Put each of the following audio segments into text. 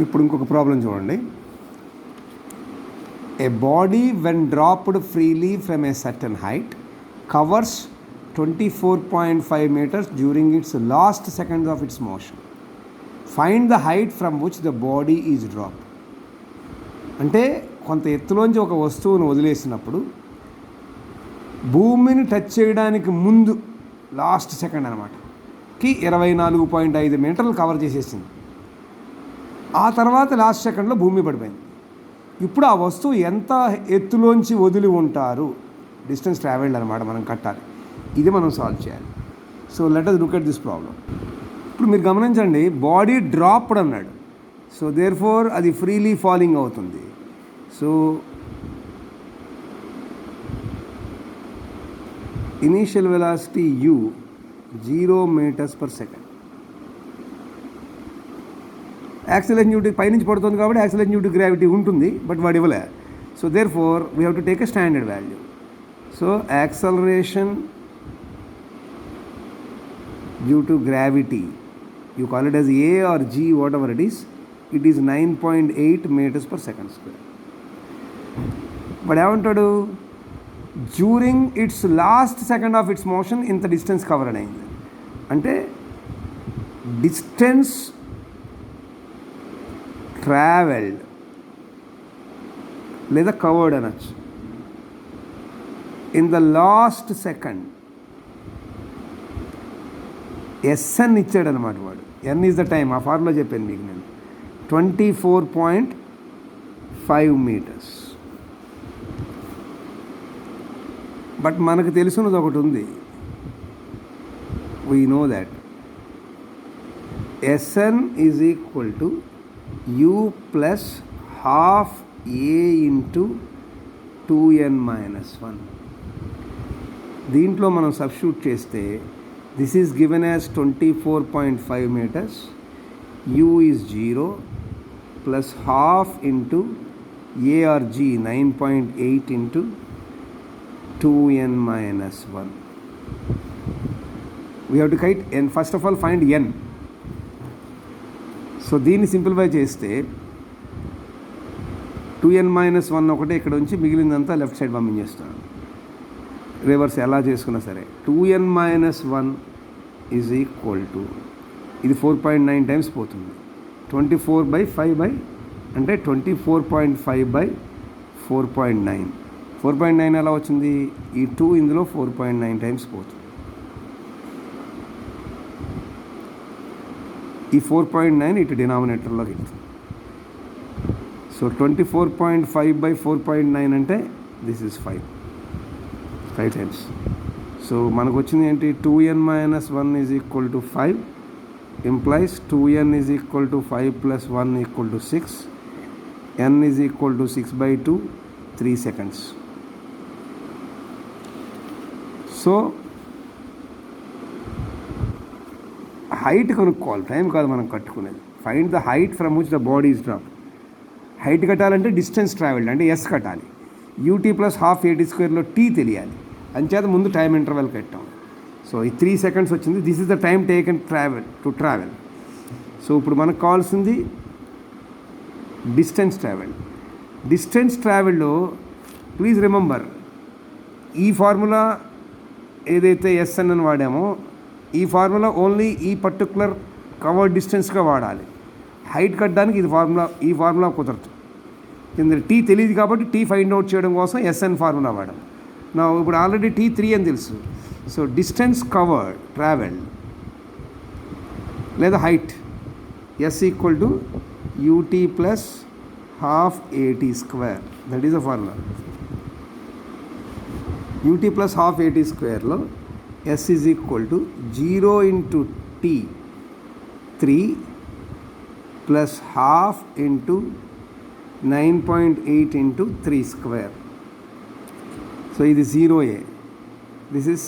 ఇప్పుడు ఇంకొక ప్రాబ్లం చూడండి. A body when dropped freely from a certain height covers 24.5 meters during its last seconds of its motion. Find the height from which the body is dropped. అంటే కొంత ఎత్తులోంచి ఒక వస్తువును వదిలేసినప్పుడు భూమిని touch చేయడానికి ముందు లాస్ట్ సెకండ్ అనమాటకి 24.5 మీటర్లు cover చేసేసింది. ఆ తర్వాత లాస్ట్ సెకండ్లో భూమి పడిపోయింది. ఇప్పుడు ఆ వస్తువు ఎంత ఎత్తులోంచి వదిలి ఉంటారు, డిస్టెన్స్ ట్రావెల్డ్ అనమాట, మనం కట్టాలి. ఇది మనం సాల్వ్ చేయాలి. So let us look at this problem. ఇప్పుడు మీరు గమనించండి, బాడీ డ్రాప్డ్ అన్నాడు. సో దేర్ ఫోర్ అది ఫ్రీలీ ఫాలింగ్ అవుతుంది. So initial velocity u 0 meters per second. Acceleration పైనుంచి పడుతుంది కాబట్టి యాక్సిలరేషన్ గ్రావిటీ ఉంటుంది, బట్ వాడు ఇవ్వలే. So therefore we have to take a standard value. So acceleration due to gravity, you call it as a or g, whatever it is 9.8 meters per second square. But ఏమంటాడు, during its last second of its motion ఇంత distance cover అని అయింది. అంటే distance travelled లేదా covered అనొచ్చు in the last second. S N ఇచ్చాడు అనమాట వాడు. N is the time. ఆ ఫార్ములా చెప్పాను మీకు నేను. 24.5 meters. బట్ మనకు తెలుసున్నది ఒకటి ఉంది. We know that SN is equal to u plus half a into 2n minus 1. దీంట్లో మనం సబ్స్టిట్యూట్ చేస్తే this is given as 24.5 meters, u is 0 plus half into a or g 9.8 into 2n minus 1. We have to first of all find n. So దీన్ని simplify చేస్తే 2n-1 ఒకటే ఇక్కడ ఉంచి మిగిలిందంతా left side పంపించేస్తాను. రివర్స్ ఎలా చేసుకున్నా సరే 2n-1 ఈజ్ ఈక్వల్ టు, ఇది 4.9 టైమ్స్ పోతుంది. 24/5 అంటే 24.5/4.9. 4.9 ఎలా వచ్చింది? ఈ 2 ఇందులో 4.9 టైమ్స్ పోతుంది. ఈ 4.9 ఇటు డినామినేటర్లోకి వెళ్తుంది. సో 24.5/4.9 అంటే దిస్ ఈజ్ 5 టైమ్స్. సో మనకు వచ్చింది ఏంటి? 2n-1 is equal to 5 implies 2n is equal to 5 + 1 equal to 6. n is equal to 6/2, 3 seconds. So height కనుక్కోవాలి, టైం కాదు మనం కట్టుకునేది. Find the height from which the body is drop. Height కట్టాలంటే distance travelled అంటే S కట్టాలి. UT plus ½ AT² T తెలియాలి. అంచేత ముందు టైం ఇంటర్వెల్ కట్టాం. సో ఈ 3 seconds వచ్చింది. This is the time taken travel. So ఇప్పుడు మనకు కావాల్సింది డిస్టెన్స్ ట్రావెల్. డిస్టెన్స్ ట్రావెల్లో ప్లీజ్ రిమెంబర్, ఈ ఫార్ములా ఏదైతే ఎస్ఎన్ అని వాడామో ఈ ఫార్ములా ఓన్లీ ఈ పర్టికులర్ కవర్ డిస్టెన్స్గా వాడాలి. హైట్ కట్టడానికి ఈ ఫార్ములా కుదరదు. ఎందుకంటే టీ తెలియదు కాబట్టి టీ ఫైండ్ అవుట్ చేయడం కోసం ఎస్ఎన్ ఫార్ములా వాడాం. నా ఇప్పుడు ఆల్రెడీ టీ 3 అని తెలుసు. సో డిస్టెన్స్ కవర్డ్ ట్రావెల్ లేదా height S equal to UT plus ½ AT². That is the formula. UT plus ½ AT²లో S is equal to 0 into t 3 plus ½ into 9.8 into 3 square. So this is 0a. This is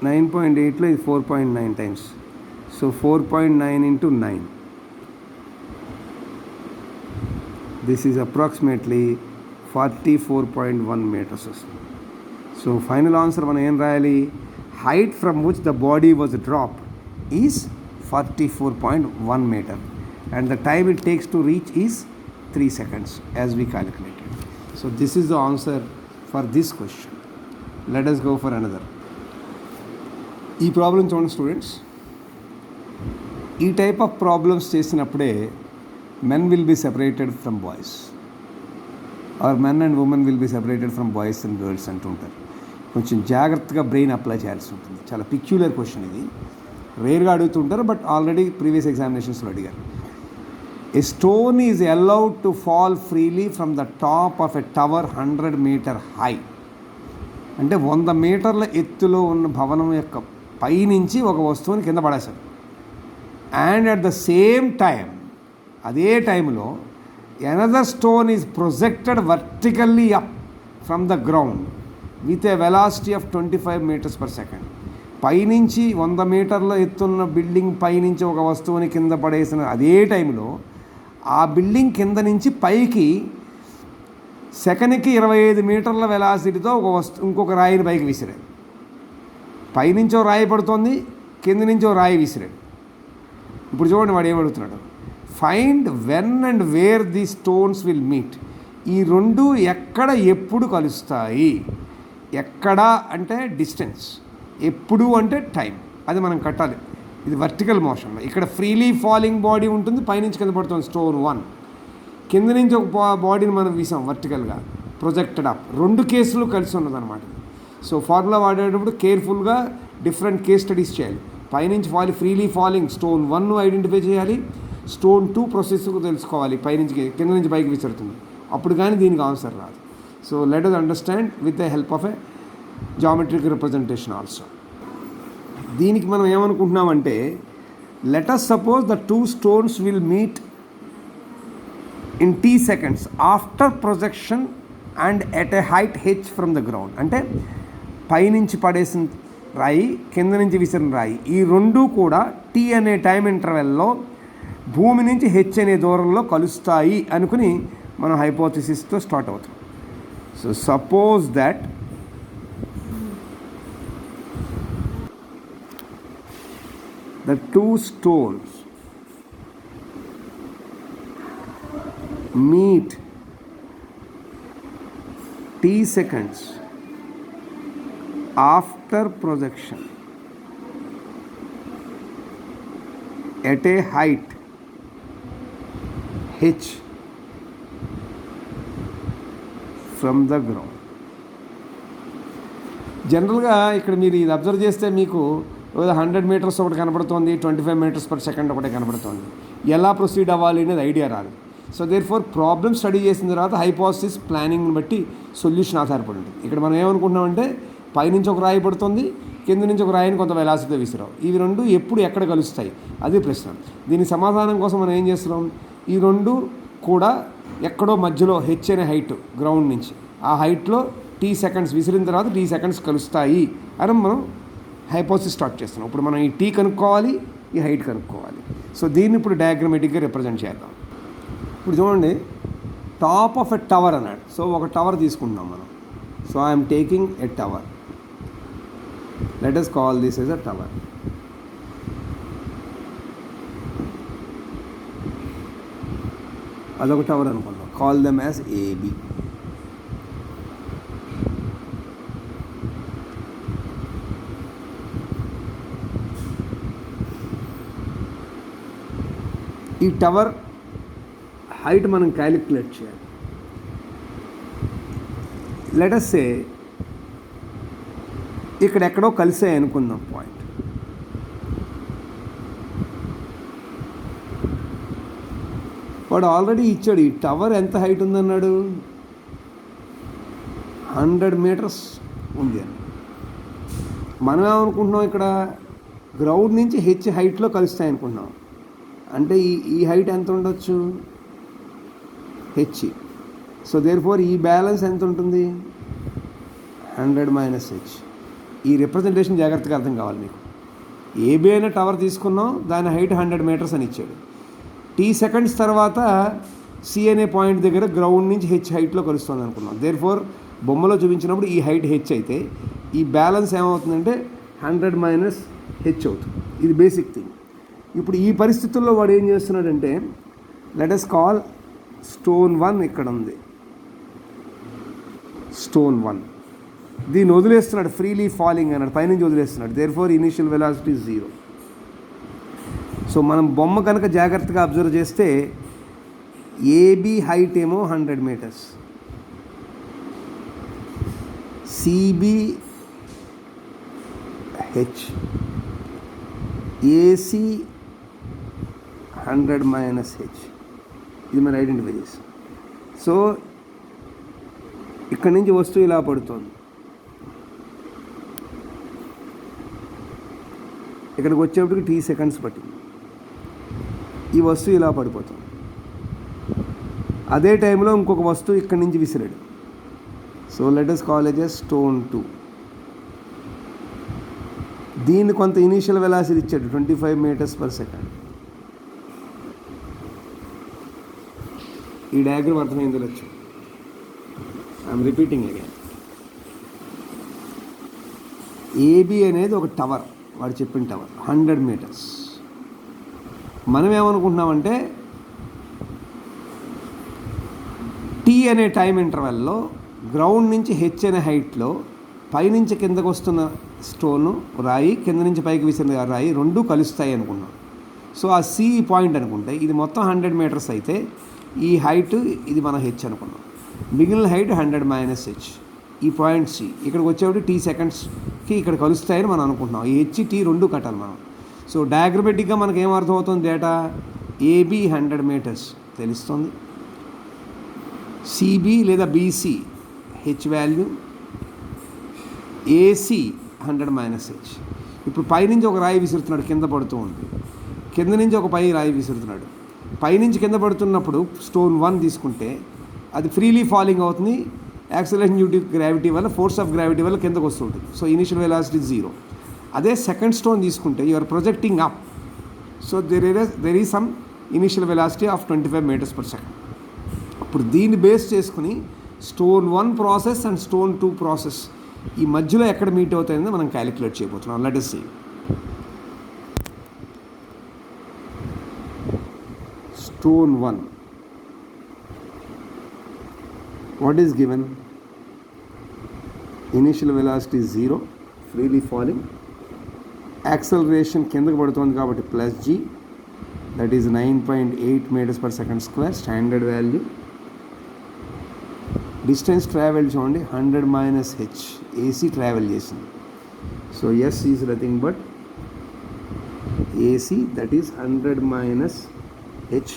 9.8 లో ఇది 4.9 times. So 4.9 into 9. This is approximately 44.1 meters. So final answer మనం ఏం రాయాలి? height from which the body was dropped is 44.1 meter. and the time it takes to reach is 3 seconds as we calculated. So this is the answer for this question. Let us go for another. ఈ problem చూడండి students, ఈ type of problems చేసినప్పుడే men will be separated from boys or men and women will be separated from boys and girls అంటుంటారు. కొంచెం జాగ్రత్తగా brain apply చేయాల్సి ఉంటుంది. చాలా పిక్యులర్ క్వశ్చన్ ఇది, రేర్గా అడుగుతుంటారు, బట్ ఆల్రెడీ ప్రీవియస్ ఎగ్జామినేషన్స్లో అడిగారు. A stone is allowed to fall freely from the top of a tower 100 meter high. అంటే 100 మీటర్ల ఎత్తులో ఉన్న భవనం యొక్క పైనుంచి ఒక వస్తువుని కింద పడేశారు. And at the same time, అదే టైంలో another stone is projected vertically up from the ground with a velocity of 25 meters per second. పైనుంచి 100 మీటర్ల ఎత్తున్న బిల్డింగ్ పైనుంచి ఒక వస్తువుని కింద పడేసిన అదే టైంలో ఆ బిల్డింగ్ కింద నుంచి పైకి సెకండ్కి 25 మీటర్ల వెలాసిటీతో ఇంకొక రాయిని పైకి విసిరాడు. పైనుంచో రాయి పడుతోంది, కింద నుంచో రాయి విసిరాడు. ఇప్పుడు చూడండి వాడు ఏమడుగుతున్నాడు, find when and where the stones will meet. ఈ రెండు ఎక్కడ ఎప్పుడు కలుస్తాయి. ఎక్కడ అంటే డిస్టెన్స్, ఎప్పుడు అంటే టైం. అది మనం కట్టాలి. ఇది వర్టికల్ మోషన్లో. ఇక్కడ ఫ్రీలీ ఫాలింగ్ బాడీ ఉంటుంది, పైనుంచి కింద పడుతుంది స్టోన్ 1, కింద నుంచి ఒక బాడీని మనం వీసాం వర్టికల్గా, ప్రొజెక్టెడ్ అప్. రెండు కేసులు కలిసి ఉన్నదన్నమాట. సో ఫార్ములా వాడేటప్పుడు కేర్ఫుల్గా డిఫరెంట్ కేస్ స్టడీస్ చేయాలి. పైనుంచి ఫ్రీలీ ఫాలింగ్ స్టోన్ 1 ఐడెంటిఫై చేయాలి, స్టోన్ 2 ప్రాసెస్ తెలుసుకోవాలి, పైనుంచి కింద నుంచి పైకి విసురుతుంది. అప్పుడు కానీ దీనికి ఆన్సర్ రాదు. So let us understand with the help of a geometric representation also. దీనికి మనం ఏమనుకుంటున్నామంటే, let us suppose the 2 stones will meet in t seconds after projection and at a height h from the ground. అంటే పైనుంచి పడేసిన రాయి, కింద నుంచి విసిరిన రాయి, ఈ రెండూ కూడా t అనే టైం ఇంటర్వెల్లో భూమి నుంచి h అనే దూరంలో కలుస్తాయి అనుకుని మనం హైపోథిసిస్తో స్టార్ట్ అవుతాం. So suppose that the 2 stones meet t seconds after projection at a height h from the ground. జనరల్గా ఇక్కడ మీరు ఇది అబ్జర్వ్ చేస్తే మీకు 100 meters ఒకటి కనపడుతుంది, 25 meters per second ఒకటి కనపడుతుంది. ఎలా ప్రొసీడ్ అవ్వాలి అనేది ఐడియా రాదు. So therefore problem study చేసిన తర్వాత హైపోథసిస్ ప్లానింగ్ని బట్టి సొల్యూషన్ ఆధారపడి ఉంటుంది. ఇక్కడ మనం ఏమనుకుంటున్నామంటే, పైనుంచి ఒక రాయి పడుతుంది, కింద నుంచి ఒక రాయిని కొంత వెలాసిటీతో విసిరావు. ఇవి రెండు ఎప్పుడు ఎక్కడ కలుస్తాయి అది ప్రశ్న. దీని సమాధానం కోసం మనం ఏం చేస్తున్నాం, ఈ రెండు కూడా ఎక్కడో మధ్యలో h అనే హైట్ గ్రౌండ్ నుంచి, ఆ హైట్లో t seconds విసిరిన తర్వాత t seconds కలుస్తాయి అని మనం హైపోథసిస్ స్టార్ట్ చేస్తున్నాం. ఇప్పుడు మనం ఈ t కనుక్కోవాలి, ఈ హైట్ కనుక్కోవాలి. సో దీన్ని ఇప్పుడు డయాగ్రమెటిక్గా రిప్రజెంట్ చేద్దాం. ఇప్పుడు చూడండి, టాప్ ఆఫ్ ఎ టవర్ అన్నాడు. సో ఒక టవర్ తీసుకుంటున్నాం మనం. So I'm taking a tower. Let us call this as a tower. అదొక టవర్ అనుకుందాం. Call them as AB. ఈ టవర్ హైట్ మనం క్యాలిక్యులేట్ చేయాలి. లెట్ us సే ఇక్కడ ఎక్కడో కలిసాయి అనుకుందాం పాయింట్. వాడు ఆల్రెడీ ఇచ్చాడు, ఈ టవర్ ఎంత హైట్ ఉందన్నాడు, 100 meters ఉంది అని. మనం ఏమనుకుంటున్నాం, ఇక్కడ గ్రౌండ్ నుంచి h హైట్లో కలుస్తాయి అనుకుంటున్నాం. అంటే ఈ హైట్ ఎంత ఉండొచ్చు, h. సో దేర్ ఫోర్ ఈ బ్యాలెన్స్ ఎంత ఉంటుంది, 100 - h. ఈ రిప్రజెంటేషన్ జాగ్రత్తగా అర్థం కావాలి మీకు. AB అయిన టవర్ తీసుకున్నాం, దాని హైట్ 100 meters అని ఇచ్చాడు. t seconds తర్వాత C అనే పాయింట్ దగ్గర గ్రౌండ్ నుంచి h హైట్లో కలుస్తుంది అనుకున్నాం. దేర్ ఫోర్ బొమ్మలో చూపించినప్పుడు ఈ హైట్ h అయితే ఈ బ్యాలెన్స్ ఏమవుతుందంటే 100 - h అవుతుంది. ఇది బేసిక్ థింగ్. ఇప్పుడు ఈ పరిస్థితుల్లో వాడు ఏం చేస్తున్నాడంటే, లెట్ us కాల్ స్టోన్ 1 ఇక్కడ ఉంది. స్టోన్ 1 దీన్ని వదిలేస్తున్నాడు, ఫ్రీలీ ఫాలింగ్ అన్నాడు, పైనుంచి వదిలేస్తున్నాడు. Therefore initial velocity 0. So మనం బొమ్మ కనుక జాగ్రత్తగా అబ్జర్వ్ చేస్తే ఏబి హైట్ ఏమో 100 మీటర్స్, సిబి హెచ్, ఏసి 100 మైనస్ హెచ్. ఇది మనం ఐడెంటిఫై చేస్తాం. సో ఇక్కడి నుంచి వస్తువు ఇలా పడుతుంది, ఇక్కడికి వచ్చేప్పటికి T సెకండ్స్ పట్టింది. ఈ వస్తువు ఇలా పడిపోతుంది. అదే టైంలో ఇంకొక వస్తువు ఇక్కడి నుంచి విసిరాడు. So let us call it as stone 2. దీన్ని కొంత ఇనీషియల్ వెలాసిటీ ఇచ్చాడు, 25 మీటర్స్ పర్ సెకండ్. ఈ డయాగ్రామ్ అర్థమైందో లక్ష్యం. I'm repeating again. ఏబి అనేది ఒక టవర్, వాడు చెప్పిన టవర్ 100 మీటర్స్. మనం ఏమనుకుంటున్నామంటే టీ అనే టైం ఇంటర్వెల్లో గ్రౌండ్ నుంచి హెచ్ అనే హైట్లో పైనుంచి కిందకు వస్తున్న స్టోను రాయి, కింద నుంచి పైకి విసిరిన రాయి రెండూ కలుస్తాయి అనుకున్నాం. సో ఆ సి పాయింట్ అనుకుంటే ఇది మొత్తం 100 మీటర్స్ అయితే ఈ హైట్ ఇది మన హెచ్ అనుకున్నాం. మిగిలిన హైట్ 100 మైనస్ హెచ్. ఈ పాయింట్ సి ఇక్కడికి వచ్చేప్పుడు T సెకండ్స్కి ఇక్కడ కలుస్తాయని మనం అనుకుంటున్నాం. ఈ హెచ్ T రెండు కట్టాలి మనం. సో డయాగ్రమెటిక్గా మనకు ఏం అర్థమవుతుంది? డేటా ఏబి 100 మీటర్స్ తెలుస్తుంది, సిబి లేదా BC H value, AC 100 minus H. ఇప్పుడు పైనుంచి ఒక రాయి విసురుతున్నాడు, కింద పడుతూ ఉంది. కింద నుంచి ఒక రాయి విసురుతున్నాడు. పైనుంచి కింద పడుతున్నప్పుడు స్టోన్ 1 తీసుకుంటే అది ఫ్రీలీ ఫాలింగ్ అవుతుంది. యాక్సిలరేషన్ డ్యూ టు గ్రావిటీ వల్ల, ఫోర్స్ ఆఫ్ గ్రావిటీ వల్ల కిందకు వస్తుంటుంది. So initial velocity 0. అదే సెకండ్ స్టోన్ తీసుకుంటే you are projecting up. So there is some initial velocity of 25 metres per second. ఇప్పుడు దీన్ని బేస్ చేసుకుని stone 1 process and stone 2 process ఈ మధ్యలో ఎక్కడ మీట్ అవుతాయని మనం క్యాలిక్యులేట్ చేయబోతున్నాం. Let us see. Stone 1. What is given? Initial velocity is 0, freely falling. Acceleration కిందకు పడుతుంది కాబట్టి plus g, that is 9.8 meters per second square, standard value. Distance travel చూడండి 100 minus h, AC travel చేసింది. So S is nothing but AC, that is 100 minus h.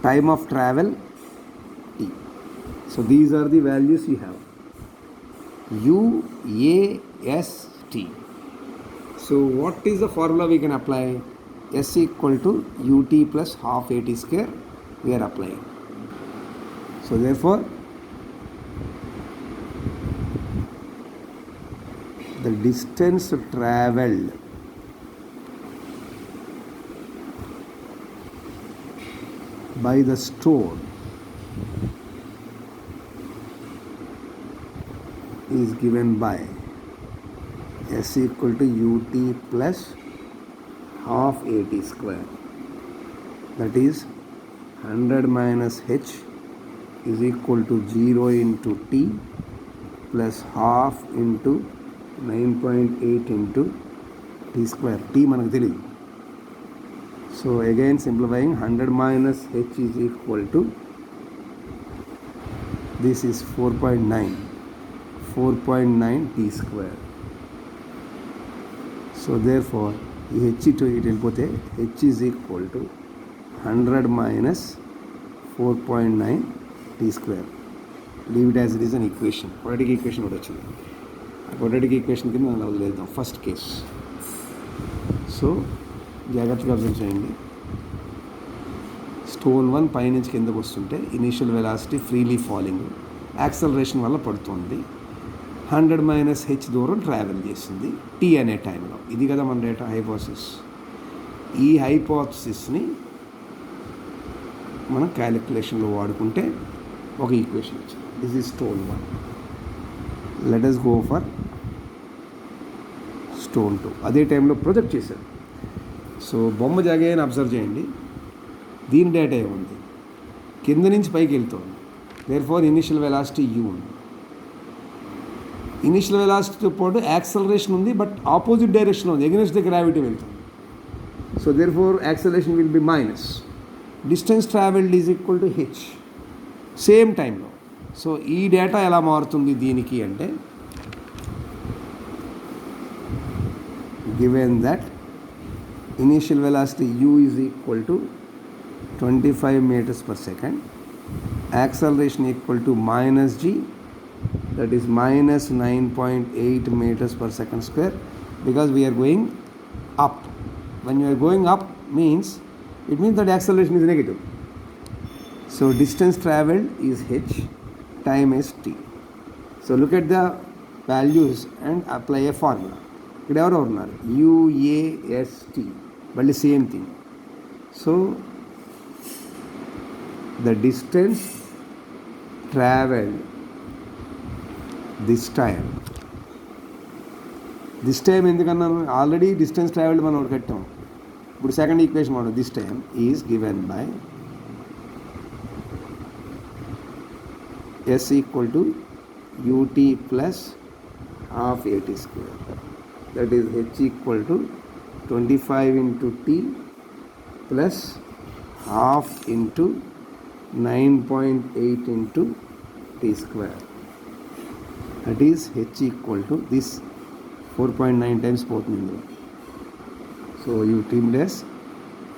Time of travel T. So these are the values you have. U, A, S, T. So what is the formula we can apply? S equal to ut plus half at square we are applying. So therefore the distance travelled by the stone is given by S equal to ut plus half at square, that is 100 minus h is equal to 0 into t plus half into 9.8 into t square. t మనకు తెలియదు. So again simplifying, 100 minus h is equal to, this is 4.9 t square. So therefore ఈ h to it వెళ్ళిపోతే h is equal to 100 minus 4.9 t square. Leave it as it is an equation. Quadratic equation కూడా వచ్చింది. ఆ quadratic equation కింద మనం వదిలేద్దాం first case. So జాగ్రత్తగా observe చేయండి. స్టోన్ 1 పైనుంచి కిందకు వస్తుంటే initial velocity freely falling, acceleration వల్ల పడుతుంది. 100 మైనస్ హెచ్ దూరం ట్రావెల్ చేసింది టీ అనే టైంలో. ఇది కదా మన డేటా హైపోథసిస్. ఈ హైపోథసిస్ని మనం క్యాలిక్యులేషన్లో వాడుకుంటే ఒక ఈక్వేషన్ వచ్చింది. This is stone 1. Let us go for stone 2. అదే టైంలో ప్రొజెక్ట్ చేశారు. సో బొమ్మ జాగాని అబ్జర్వ్ చేయండి. దీని డేటా ఏముంది, కింద నుంచి పైకి వెళ్తుంది. దేర్ఫోర్ ఇనిషియల్ వెలాసిటీ u ఉంది. ఇనిషియల్ వెలాసిటీతో పాటు యాక్సలరేషన్ ఉంది, బట్ ఆపోజిట్ డైరెక్షన్ ఉంది, ఎగెన్స్ట్ ద గ్రావిటీ వెళ్తుంది. So therefore acceleration will be minus. Distance travelled is equal to h same టైంలో. సో ఈ డేటా ఎలా మారుతుంది దీనికి అంటే, given that initial velocity u is equal to 25 meters per second, acceleration equal to minus g, that is minus 9.8 meters per second square, because we are going up. When you are going up means, it means that acceleration is negative. So distance traveled is h, time is t. So look at the values and apply a formula. ఇక్కడ ఎవరు ఉన్నారు, UAST, మళ్ళీ same thing. So the distance travelled this time ఎందుకన్నాను, already distance travelled మనం ఒకటి కట్టాం. ఇప్పుడు second equation మనం this time is given by S equal to UT plus half AT square. That is h equal to 25 into t plus half into 9.8 into t square. That is h equal to this 4.9 times పోతుంది. So you trimmed as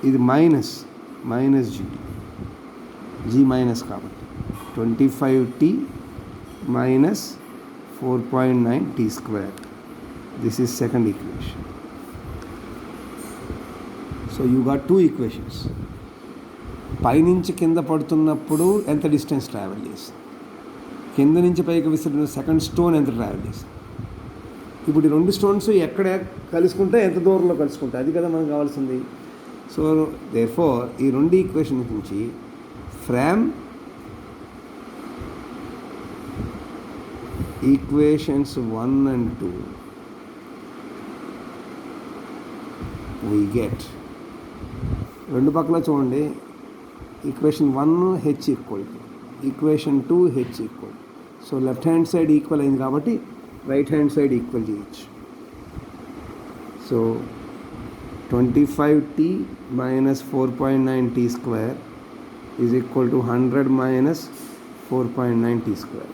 ఇది minus g minus కాబట్టి 25t minus 4.9 t square. This is second equation. So you got two equations. పైనుంచి కింద పడుతున్నప్పుడు ఎంత distance travel చేస్తుంది, కింద నుంచి పైకి విసిరిన సెకండ్ స్టోన్ ఎంత ట్రావెల్ చేస్తుంది. ఇప్పుడు ఈ రెండు స్టోన్స్ ఎక్కడ కలుసుకుంటే ఎంత దూరంలో కలుసుకుంటాయి, అది కదా మనకు కావాల్సింది. సో దేర్ఫోర్ ఈ రెండు ఈక్వేషన్ నుంచి from equations 1 and 2 we get, రెండు పక్కల చూడండి, equation 1 h equal to equation 2 h equal. So left hand side equal అయింది కాబట్టి రైట్ హ్యాండ్ సైడ్ ఈక్వల్ చేయొచ్చు. So 25t minus 4.9 t square is equal to 100 minus 4.9 t square.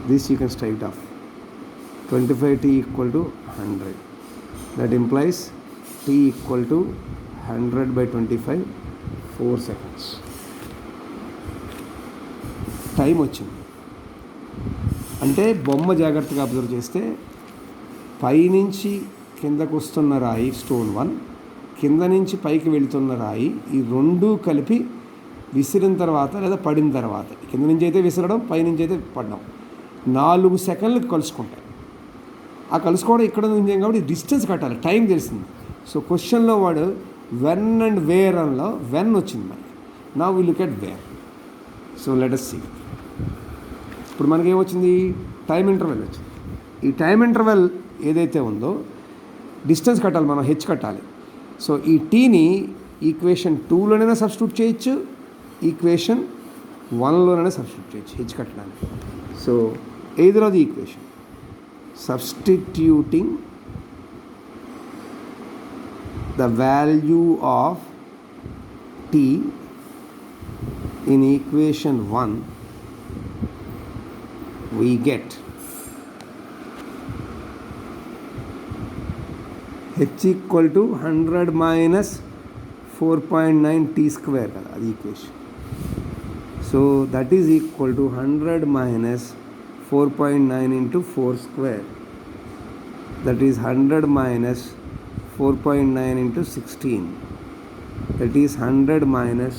This you can straight off. 25t equal to 100. That implies t equal to 100 by 25, 4 seconds. Time వచ్చింది అంటే బొమ్మ జాగ్రత్తగా observe చేస్తే పైనుంచి కిందకు వస్తున్న రాయి స్టోన్ 1, కింద నుంచి పైకి వెళుతున్న రాయి, ఈ రెండు కలిపి విసిరిన తర్వాత లేదా పడిన తర్వాత, కింద నుంచి అయితే విసరడం, పైనుంచి అయితే పడడం, 4 సెకండ్లకు కలుసుకుంటాయి. ఆ కలుసుకోవడం ఇక్కడ నుంచి కాబట్టి డిస్టెన్స్ కట్టాలి, టైం తెలిసింది. సో క్వశ్చన్లో వాడు వెన్ అండ్ వేర్ అన్లో వెన్ వచ్చింది మనకి. Now we look at where. So let us see. ఇప్పుడు మనకేమొచ్చింది, టైం ఇంటర్వెల్ వచ్చింది. ఈ టైం ఇంటర్వెల్ ఏదైతే ఉందో డిస్టెన్స్ కట్టాలి, మనం హెచ్ కట్టాలి. సో ఈ టీని ఈక్వేషన్ 2లోనైనా సబ్స్టిట్యూట్ చేయొచ్చు, ఈక్వేషన్ 1లోనైనా సబ్స్టిట్యూట్ చేయొచ్చు హెచ్ కట్టడానికి. So either of the equation, substituting the value of t in equation 1, we get h equal to 100 minus 4.9 t square kada adi equation. So that is equal to 100 minus 4.9 into 4 square. That is 100 minus 4.9 into 16. That is 100 minus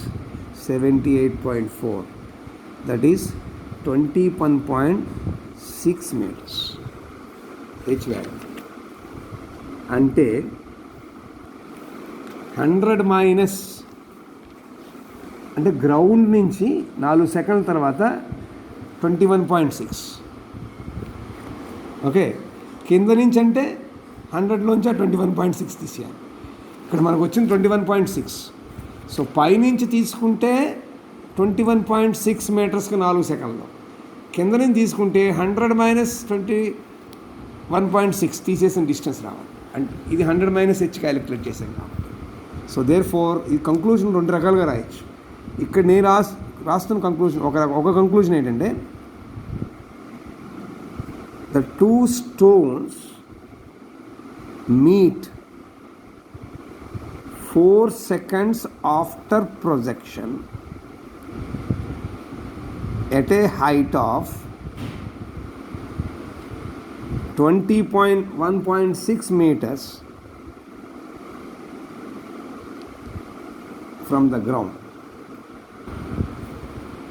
78.4. That is 21.6 meters. H value. అంటే 100 minus అంటే ground నుంచి 4 సెకండ్ల తర్వాత 21.6. Okay, కింద నుంచి అంటే 100లోంచి 21.6 తీసేయాలి. ఇక్కడ మనకు వచ్చింది 21.6. సో పైనుంచి తీసుకుంటే 21.6 మీటర్స్కి 4 సెకండ్లు, కింద నుంచి తీసుకుంటే 100 మైనస్ 21.6 తీసేసిన డిస్టెన్స్ రావాలి. అంటే ఇది 100 మైనస్ హెచ్ క్యాలిక్యులేట్ చేసాం కాబట్టి. సో దేర్ ఫోర్ ఈ కంక్లూజన్ 2 రకాలుగా రాయొచ్చు. ఇక్కడ నేను రాస్తున్న కంక్లూజన్ ఒక కంక్లూజన్ ఏంటంటే, the two stones meet 4 seconds after projection at a height of 1.6 meters from the ground.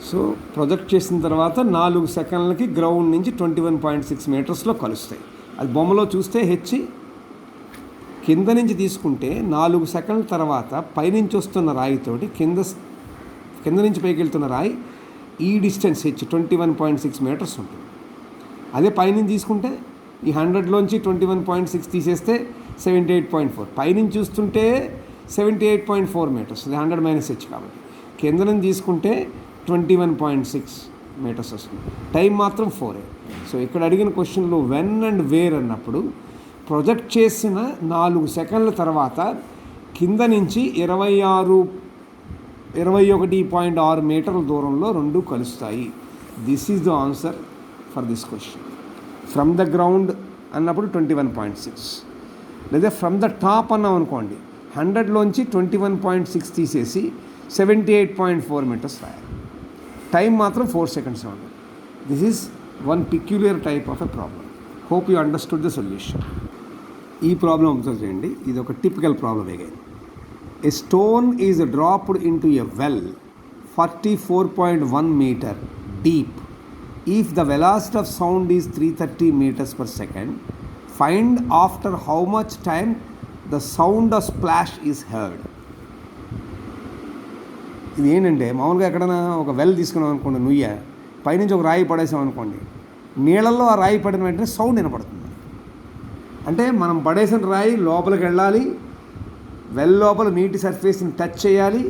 So project చేసిన తర్వాత 4 సెకండ్లకి గ్రౌండ్ నుంచి 21.6 మీటర్స్లో కలుస్తాయి. అది బొమ్మలో చూస్తే హెచ్ కింద నుంచి తీసుకుంటే 4 సెకండ్ల తర్వాత పైనుంచి వస్తున్న రాయితోటి కింద నుంచి పైకి వెళ్తున్న రాయి ఈ డిస్టెన్స్ హెచ్ 21.6 మీటర్స్ ఉంటుంది. అదే పైనుంచి తీసుకుంటే ఈ 100లోంచి 21.6 తీసేస్తే 78.4, పైనుంచి చూస్తుంటే 78.4 మీటర్స్, అది 100 మైనస్ హెచ్ కాబట్టి. కింద నుంచి తీసుకుంటే 21.6 మీటర్స్ వస్తుంది. టైం మాత్రం 4. సో ఇక్కడ అడిగిన క్వశ్చన్లో వెన్ అండ్ వేర్ అన్నప్పుడు ప్రొజెక్ట్ చేసిన 4 సెకండ్ల తర్వాత కింద నుంచి 21.6 మీటర్ల దూరంలో 2 కలుస్తాయి. This is the answer for this question. From the ground అన్నప్పుడు 21.6, లేదా ఫ్రమ్ ద టాప్ అన్నాం అనుకోండి 100లోంచి 21.6 తీసేసి 78.4 మీటర్స్ రాయాలి. టైం మాత్రం 4 సెకండ్స్ ఉంది. This is one peculiar type of a problem. Hope you understood the solution. ఈ ప్రాబ్లం అబ్జర్వ్ చేయండి. ఇది ఒక typical problem again. A stone is dropped in to a well 44.1 meter deep. If the velocity of sound is 330 meters per second, find after how much time the sound of splash is heard. ఇది ఏంటంటే మామూలుగా ఎక్కడైనా ఒక well తీసుకున్నాం అనుకోండి, నుయ్య పైనుంచి ఒక రాయి పడేసాం అనుకోండి, నీళ్ళల్లో ఆ రాయి పడిన వెంటనే సౌండ్ వినపడుతుంది. అంటే మనం పడేసిన రాయి లోపలికి వెళ్ళాలి, వెల్ లోపల నీటి సర్ఫేస్ని టచ్ చేయాలి,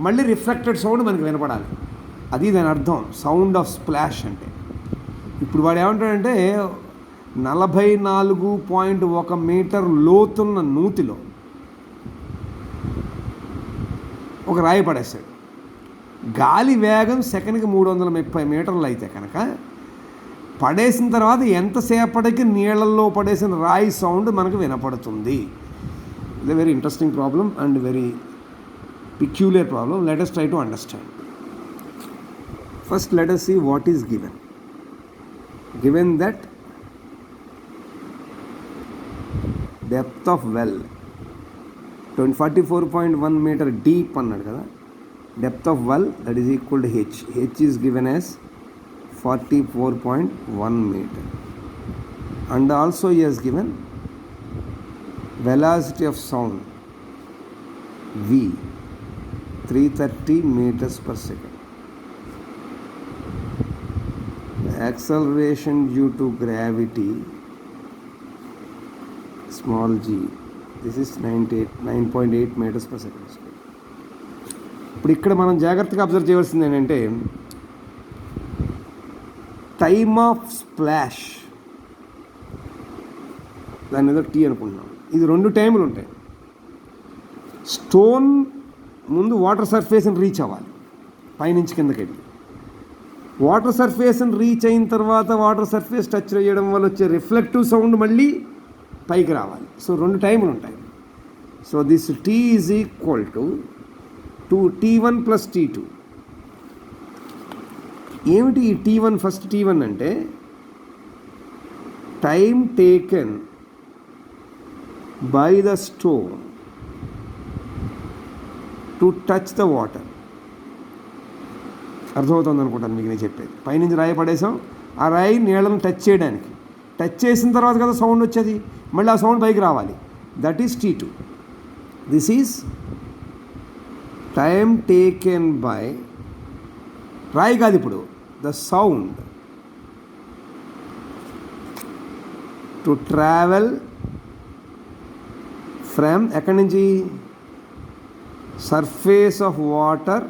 మళ్ళీ రిఫ్లెక్టెడ్ సౌండ్ మనకి వినపడాలి. అది దాని అర్థం సౌండ్ ఆఫ్ స్ప్లాష్ అంటే. ఇప్పుడు వాడు ఏమంటాడంటే 44.1 మీటర్ లోతున్న నూతిలో ఒక రాయి పడేస్తాడు. గాలి వేగం సెకండ్కి 330 మీటర్లు అయితే కనుక పడేసిన తర్వాత ఎంతసేపటికి నీళ్ళల్లో పడేసిన రాయి సౌండ్ మనకు వినపడుతుంది. ఇది very interesting problem and very peculiar problem. Let us try to understand. First, let us see what is given. Given that depth of well 44.1 meter deep అన్నాడు కదా, depth of well that is equal to h. H is given as 44.1 meter, and also he has given velocity of sound v 330 meters per second. Acceleration due to gravity small g, this is 9.8 meters per second. ఇప్పుడు ఇక్కడ మనం జాగ్రత్తగా observe చేయవలసింది ఏంటంటే time of splash, దాని ఏదో tea అనుకుంటున్నాం. ఇది 2 టైములు ఉంటాయి. స్టోన్ ముందు వాటర్ సర్ఫేస్ని రీచ్ అవ్వాలి, పైనుంచి కిందకి వెళ్ళి వాటర్ సర్ఫేస్ని రీచ్ అయిన తర్వాత వాటర్ సర్ఫేస్ టచ్ చేయడం వల్ల వచ్చే రిఫ్లెక్టివ్ సౌండ్ మళ్ళీ పైకి రావాలి. సో 2 టైములు ఉంటాయి. So this T is equal to T1 plus T2. ఏమిటి ఈ T1? ఫస్ట్ T1 అంటే time taken by the stone to touch the water. అర్థమవుతుంది అనుకుంటాను మీకు నేను చెప్పేది. పైనుంచి రాయి పడేసాం, ఆ రాయి నీళ్ళను టచ్ చేయడానికి, టచ్ చేసిన తర్వాత కదా సౌండ్ వచ్చేది, మళ్ళీ ఆ సౌండ్ పైకి రావాలి. That is T2. This is time taken by రాయి కాదు, ఇప్పుడు the sound to travel from ఎక్కడి నుంచి surface of water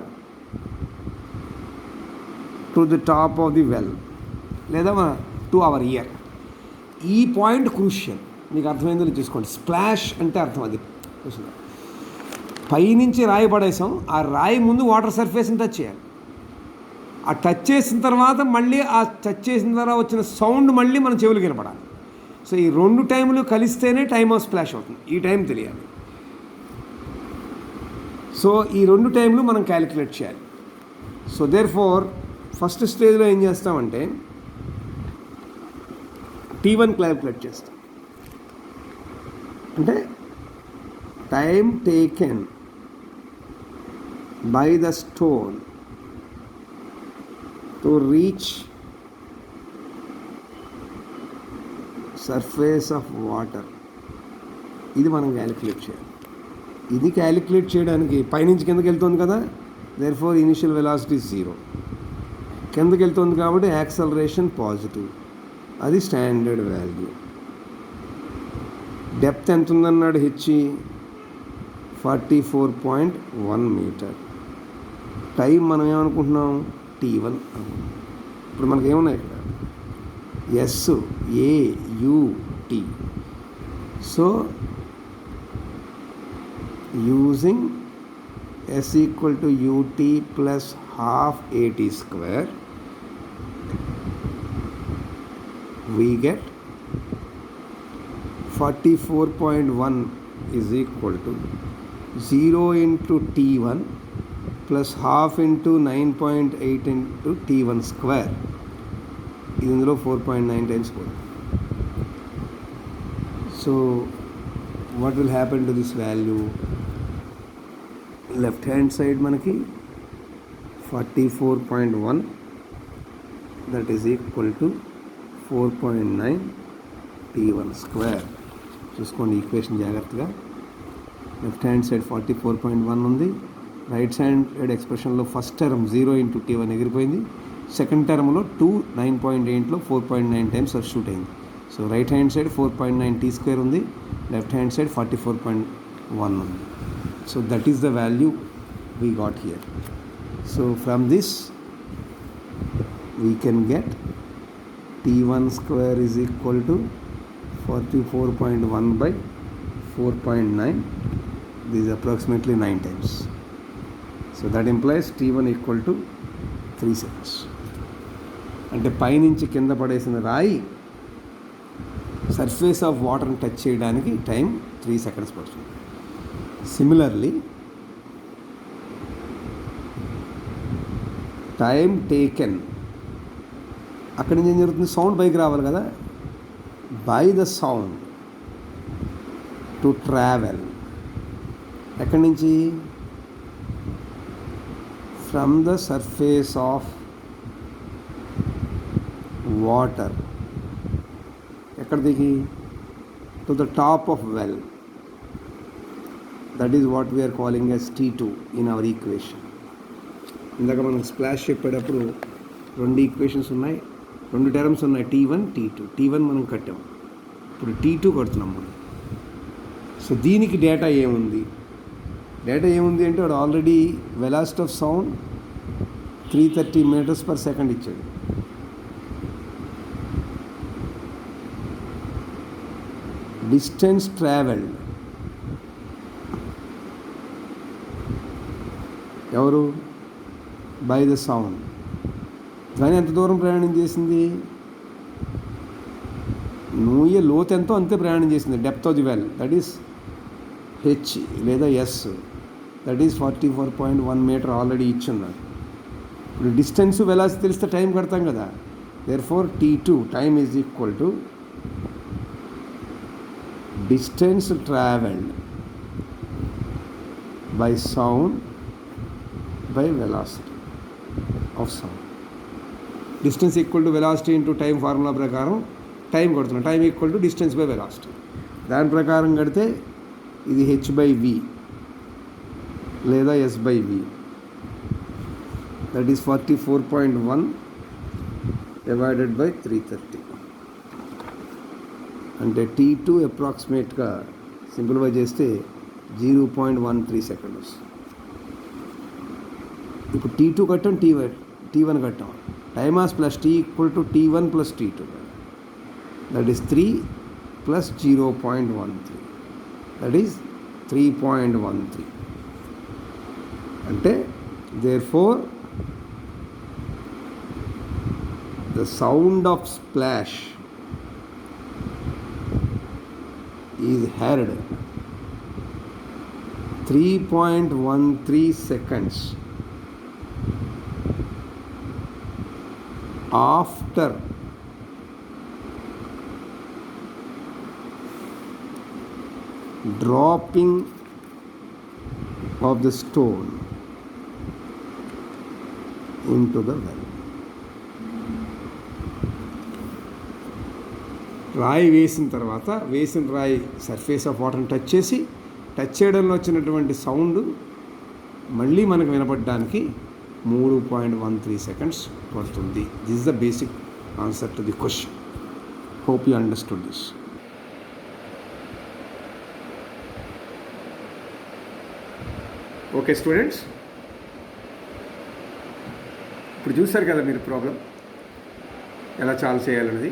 to the top of the well లేదా టు అవర్ ఇయర్. ఈ పాయింట్ క్రూషియల్. మీకు అర్థమైందో చూసుకోండి. స్ప్లాష్ అంటే అర్థం అది. పైనుంచి రాయి పడేసాం, ఆ రాయి ముందు వాటర్ సర్ఫేస్ని టచ్ చేయాలి. ఆ టచ్ చేసిన తర్వాత మళ్ళీ ఆ టచ్ చేసిన తర్వాత వచ్చిన సౌండ్ మళ్ళీ మన చెవులకి వినపడాలి. సో ఈ రెండు టైములు కలిస్తేనే టైమ్ ఆఫ్ స్ప్లాష్ అవుతుంది. ఈ టైం తెలియాలి. సో ఈ రెండు టైంలు మనం క్యాలిక్యులేట్ చేయాలి. సో దేర్ ఫోర్ ఫస్ట్ స్టేజ్లో ఏం చేస్తామంటే T1 క్యాలిక్యులేట్ చేస్తాం. అంటే time taken by the stone to reach surface of water. ఇది మనం క్యాలిక్యులేట్ చేయాలి. ఇది క్యాలిక్యులేట్ చేయడానికి పైనుంచి కిందకి వెళ్తుంది కదా, దేర్ ఫోర్ ఇనిషియల్ వెలాసిటీ 0. కిందకి వెళ్తుంది కాబట్టి యాక్సలరేషన్ పాజిటివ్, అది స్టాండర్డ్ వాల్యూ. డెప్త్ ఎంత ఉందన్నాడు హెచ్? 44.1 మీటర్. టైం మనం ఏమనుకుంటున్నాం? T1 అనుకుంటున్నాం. ఇప్పుడు మనకి ఏమున్నాయి ఇక్కడ? SAUT. So using S equal to UT plus half AT square, we get 44.1 is equal to 0 into T1 plus half into 9.8 into T1 square. ఇందులో 4.9 times కూడా. So what will happen to this value? Left hand side మనకి 44.1 that is equal to 4.9 T1 square. చూసుకోండి equation జాగ్రత్తగా. Left hand side 44.1 ఉంది. Right hand ఎక్స్ప్రెషన్లో first term 0 into T1 ఎగిరిపోయింది. Second టర్మ్లో 2 9.8లో 4.9 టైమ్స్ సబ్స్టిట్యూట్ అయింది. So right hand side 4.9 T square ఉంది, లెఫ్ట్ హ్యాండ్ సైడ్ 44.1 ఉంది. So that is the value we got here. So from this we can get T1 square is equal to 44.1 by 4.9. This is approximately 9 times. So that implies T1 equal to 3 seconds. అంటే పైనుంచి కింద పడేసిన రాయి surface of వాటర్ని touch చేయడానికి time 3 seconds పడుతుంది. Similarly time taken, అక్కడి నుంచి ఏం జరుగుతుంది? సౌండ్ పైకి రావాలి కదా. By the sound to travel, ఎక్కడి నుంచి? From the surface of water. ఎక్కడ దిగి? To the top of well. That is what we are calling as T2 in our equation. ఇందాక మనం స్ప్లాష్ చెప్పేటప్పుడు 2 ఈక్వేషన్స్ ఉన్నాయి, 2 టర్మ్స్ ఉన్నాయి, T1 T2. T1 మనం కట్టాం, ఇప్పుడు T2 కడుతున్నాం మనం. సో దీనికి డేటా ఏముంది? డేటా ఏముంది అంటే వాడు already velocity of sound 330 meters per second ఇచ్చాడు. డిస్టెన్స్ ట్రావెల్డ్ ఎవరు? By the sound. కానీ ఎంత దూరం ప్రయాణం చేసింది? నూయ లోతు ఎంతో అంతే ప్రయాణం చేసింది. Depth of the well that is H లేదా S, that is 44.1 metre already ఇచ్చున్నాడు. ఇప్పుడు డిస్టెన్స్ వెలాసిటీ తెలిస్తే టైం కడతాం కదా. Therefore T2 time is equal to distance travelled by sound by velocity of sound. Distance equal to velocity into time formula ప్రకారం time కొడుతున్నాం. Time equal to distance by velocity. దాని ప్రకారం కడితే ఇది h/v లేదా s/v. That is 44.1 divided by 330. అంటే T2 అప్రాక్సిమేట్గా simplify చేస్తే 0.13 seconds. ఇప్పుడు T2 కట్టాం, T1 కట్టాం. Time mass plus T equal to T1 plus T2. That is 3 plus 0.13. That is 3.13. అంటే therefore the sound of splash is heard 3.13 seconds after dropping of the stone into the well. రాయి వేసిన తర్వాత వేసిన రాయి surface of వాటర్ని touch చేయడంలో వచ్చినటువంటి sound మళ్ళీ మనకు వినపడడానికి 3.13 సెకండ్స్ పడుతుంది. This is the basic answer to the question. Hope you understood this. Okay students, ఇప్పుడు చూస్తారు కదా మీరు ప్రాబ్లం ఎలా సాల్వ్ చేయాలన్నది.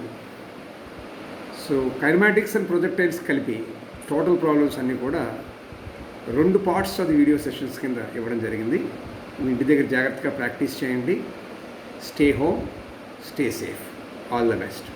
సో కైనమాటిక్స్ అండ్ ప్రొజెక్టైల్స్ కలిపి టోటల్ ప్రాబ్లమ్స్ అన్నీ కూడా 2 parts of the video sessions కింద ఇవ్వడం జరిగింది. మీ ఇంటి దగ్గర జాగ్రత్తగా ప్రాక్టీస్ చేయండి. Stay home, stay safe. All the best.